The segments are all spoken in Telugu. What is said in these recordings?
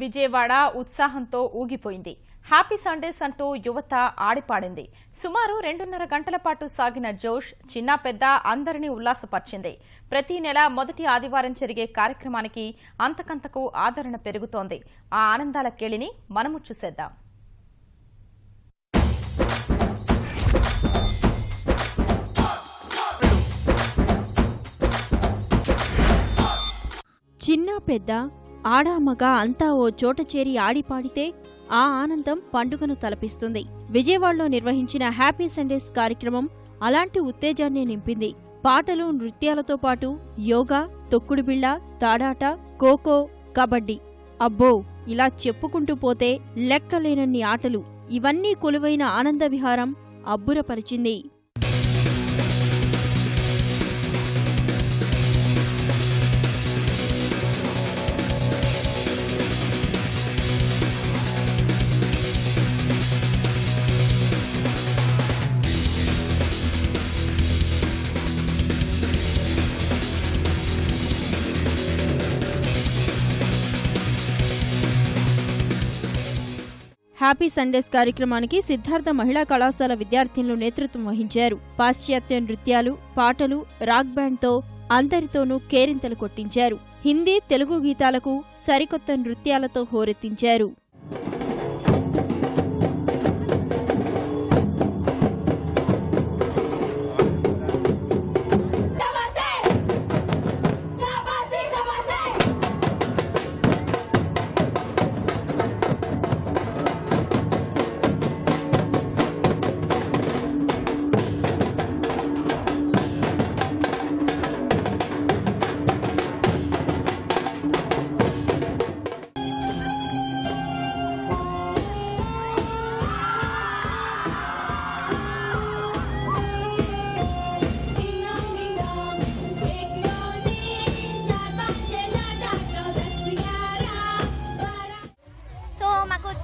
విజయవాడ ఉత్సాహంతో ఊగిపోయింది. హ్యాపీ సండేస్ అంటూ యువత ఆడిపాడింది. సుమారు 2.5 గంటల పాటు సాగిన జోష్ చిన్న పెద్ద అందరినీ ఉల్లాసపరిచింది. ప్రతి నెల మొదటి ఆదివారం జరిగే కార్యక్రమానికి అంతకంతకు ఆదరణ పెరుగుతోంది. ఆ ఆనందాల కేళిని మనము చూసేద్దాం. చిన్న పెద్ద ఆడా మగ అంతా ఓ చోట చేరి ఆడిపాడితే ఆ ఆనందం పండుగను తలపిస్తుంది. విజయవాడలో నిర్వహించిన హ్యాపీ సండేస్ కార్యక్రమం అలాంటి ఉత్తేజాన్ని నింపింది. పాటలు నృత్యాలతో పాటు యోగా, తొక్కుడు బిళ్ళ, తాడాట, ఖోఖో, కబడ్డీ, అబ్బో ఇలా చెప్పుకుంటూ పోతే లెక్కలేనన్ని ఆటలు, ఇవన్నీ కొలువైన ఆనంద విహారం అబ్బురపరిచింది. హ్యాపీ సండేస్ కార్యక్రమానికి సిద్ధార్థ మహిళా కళాశాల విద్యార్థినులు నేతృత్వం వహించారు. పాశ్చాత్య నృత్యాలు, పాటలు, రాక్ బ్యాండ్తో అందరితోనూ కేరింతలు కొట్టించారు. హిందీ, తెలుగు గీతాలకు సరికొత్త నృత్యాలతో హోరెత్తించారు.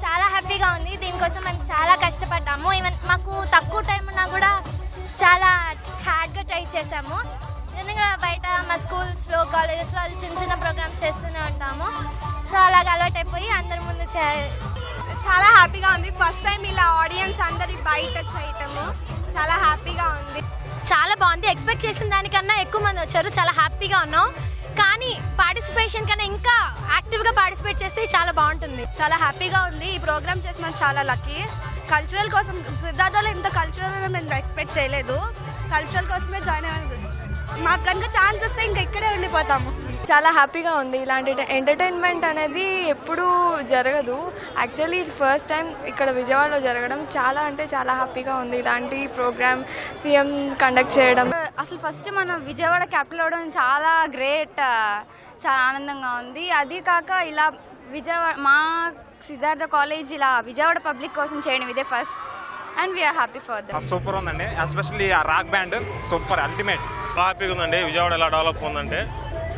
చాలా హ్యాపీగా ఉంది. దీనికోసం మేము చాలా కష్టపడ్డాము. ఈవెన్ మాకు తక్కువ టైం ఉన్నా కూడా చాలా హార్డ్గా ట్రై చేసాము. ఎందుకంటే బయట మా స్కూల్స్లో, కాలేజెస్లో చిన్న చిన్న ప్రోగ్రామ్స్ చేస్తూనే ఉంటాము. సో అలాగ అలవాటు అయిపోయి అందరి ముందు చాలా హ్యాపీగా ఉంది. ఫస్ట్ టైం ఇలా ఆడియన్స్ అందరి బయట చేయటము చాలా హ్యాపీగా ఉంది. చాలా బాగుంది. ఎక్స్పెక్ట్ చేసిన దానికన్నా ఎక్కువ మంది వచ్చారు. చాలా హ్యాపీగా ఉన్నాం. కానీ పార్టిసిపేషన్ కన్నా ఇంకా యాక్టివ్గా పార్టిసిపేట్ చేస్తే చాలా బాగుంటుంది. చాలా హ్యాపీగా ఉంది. ఈ ప్రోగ్రామ్ చేసిన చాలా లక్కీ. కల్చరల్ కోసం సిద్ధార్థలో ఇంత కల్చరల్ మేము ఎక్స్పెక్ట్ చేయలేదు. కల్చరల్ కోసమే జాయిన్ అవ్వాలనిపిస్తుంది. మాకు కనుక ఛాన్స్ వస్తే ఇంకా ఇక్కడే ఉండిపోతాము. చాలా హ్యాపీగా ఉంది. ఇలాంటి ఎంటర్టైన్మెంట్ అనేది ఎప్పుడూ జరగదు. యాక్చువల్లీ ఇది ఫస్ట్ టైం ఇక్కడ విజయవాడలో జరగడం చాలా అంటే చాలా హ్యాపీగా ఉంది. ఇలాంటి ప్రోగ్రామ్ సీఎం కండక్ట్ చేయడం, అసలు ఫస్ట్ మనం విజయవాడ క్యాపిటల్ అవడం చాలా గ్రేట్, చాలా ఆనందంగా ఉంది. అది కాక ఇలా విజయవాడ మా సిద్ధార్థ కాలేజ్ ఇలా విజయవాడ పబ్లిక్ కోసం చేయడం ఇదే first, and we are happy for that. Super ఉందండి. ఎస్పెషల్లీ ఆ రాక్ బ్యాండ్ సూపర్, అల్టిమేట్. బాగా హ్యాపీగా ఉందండి. విజయవాడ ఎలా డెవలప్ ఉందంటే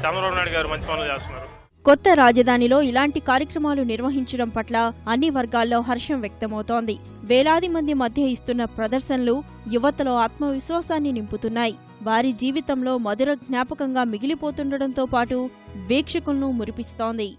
చంద్రబాబు నాయుడు గారు మంచి పనులు చేస్తున్నారు. కొత్త రాజధానిలో ఇలాంటి కార్యక్రమాలు నిర్వహించడం పట్ల అన్ని వర్గాల్లో హర్షం వ్యక్తమవుతోంది. వేలాది మంది మధ్య ఇస్తున్న ప్రదర్శనలు యువతలో ఆత్మవిశ్వాసాన్ని నింపుతున్నాయి. వారి జీవితంలో మధుర జ్ఞాపకంగా మిగిలిపోతుండటంతో పాటు వీక్షకులను మురిపిస్తోంది.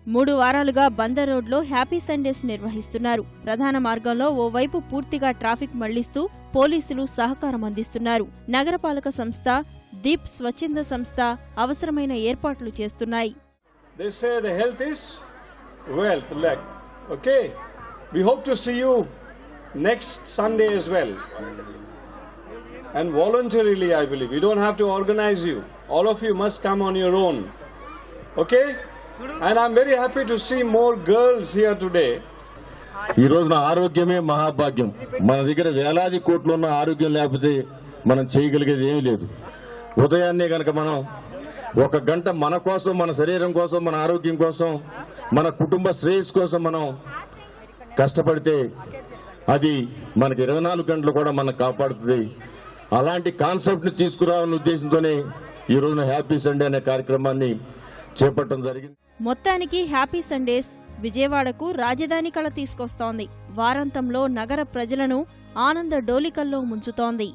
మూడు వారాలుగా బందర్ రోడ్లో హ్యాపీ సండేస్ నిర్వహిస్తున్నారు. ప్రధాన మార్గంలో ఓవైపు పూర్తిగా ట్రాఫిక్ మళ్లిస్తూ పోలీసులు సహకారం అందిస్తున్నారు. నగరపాలక సంస్థ, దీప్ స్వచ్ఛంద సంస్థ అవసరమైన ఏర్పాట్లు చేస్తున్నాయి. next Sunday as well. And voluntarily, I believe. We don't have to organize you. All of you must come on your own. Okay? And I'm very happy to see more girls here today. ఈ రోజున ఆరోగ్యమే మహాభాగ్యం. మన దగ్గర వేలాది కోట్లు ఉన్న ఆరోగ్యం లేకపోతే మనం చేయగలిగేది ఏమీ లేదు. ఉదయాన్నే కనుక మనం ఒక గంట మన కోసం, మన శరీరం కోసం, మన ఆరోగ్యం కోసం, మన కుటుంబ శ్రేయస్సు కోసం మనం కష్టపడితే అది మనకి 24 గంటలు కూడా మనకు కాపాడుతుంది. అలాంటి కాన్సెప్ట్ని తీసుకురావాలనే ఉద్దేశంతోనే ఈ రోజున హ్యాపీ సండే అనే కార్యక్రమాన్ని చేపట్టడం జరిగింది. మొత్తానికి హ్యాపీ సండేస్ విజయవాడకు రాజధాని కళ తీసుకొస్తోంది. వారాంతంలో నగర ప్రజలను ఆనంద డోలికల్లో ముంచుతోంది.